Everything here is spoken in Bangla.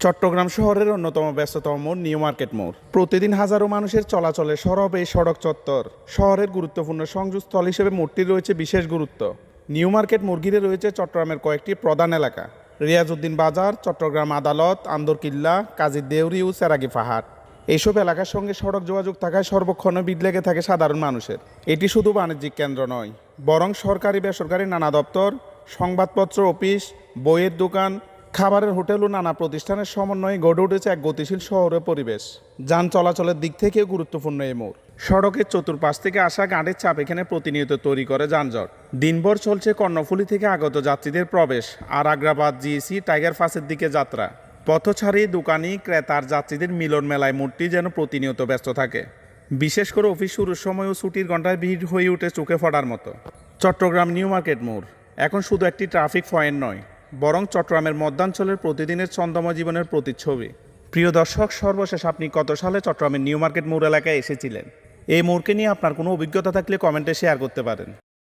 চট্টগ্রাম শহরের অন্যতম ব্যস্ততম মোড় নিউ মার্কেট মোড়। প্রতিদিন হাজারো মানুষের চলাচলের সরব এই সড়ক চত্বর শহরের গুরুত্বপূর্ণ সংযোগস্থল হিসেবে মোড়টির রয়েছে বিশেষ গুরুত্ব। নিউ মার্কেট মোড় ঘিরে রয়েছে চট্টগ্রামের কয়েকটি প্রধান এলাকা: রিয়াজউদ্দিন বাজার, চট্টগ্রাম আদালত, আন্দরকিল্লা, কাজী দেউরি ও সেরাগি পাহাড়। এইসব এলাকার সঙ্গে সড়ক যোগাযোগ থাকায় সর্বক্ষণ ভিড় লেগে থাকে সাধারণ মানুষের। এটি শুধু বাণিজ্যিক কেন্দ্র নয়, বরং সরকারি বেসরকারি নানা দপ্তর, সংবাদপত্র অফিস, বইয়ের দোকান, খাবারের হোটেল ও নানা প্রতিষ্ঠানের সমন্বয়ে গড়ে উঠেছে এক গতিশীল শহরের পরিবেশ। যান চলাচলের দিক থেকেও গুরুত্বপূর্ণ এই মোড়। সড়কের চতুর্পাশ থেকে আসা গাড়ির চাপ এখানে প্রতিনিয়ত তৈরি করে যানজট। দিনভর চলছে কর্ণফুলী থেকে আগত যাত্রীদের প্রবেশ আর আগ্রাবাদ, জিএসি, টাইগার পাসের দিকে যাত্রা। পথচারী, দোকানি, ক্রেতার যাত্রীদের মিলন মেলায় মোড়টি যেন প্রতিনিয়ত ব্যস্ত থাকে। বিশেষ করে অফিস শুরুর সময় ও ছুটির ঘন্টায় ভিড় হয়ে ওঠে চোখে পড়ার মতো। চট্টগ্রাম নিউ মার্কেট মোড় এখন শুধু একটি ট্রাফিক পয়েন্ট নয়, বরং চট্টগ্রামের মধ্যাঞ্চলের প্রতিদিনের ছন্দময় জীবনের প্রতিচ্ছবি। প্রিয় দর্শক, সর্বশেষ আপনি কত সালে চট্টগ্রামের নিউ মার্কেট মোড় এলাকায় এসেছিলেন? এই মোড়কে নিয়ে আপনার কোনো অভিজ্ঞতা থাকলে কমেন্টে শেয়ার করতে পারেন।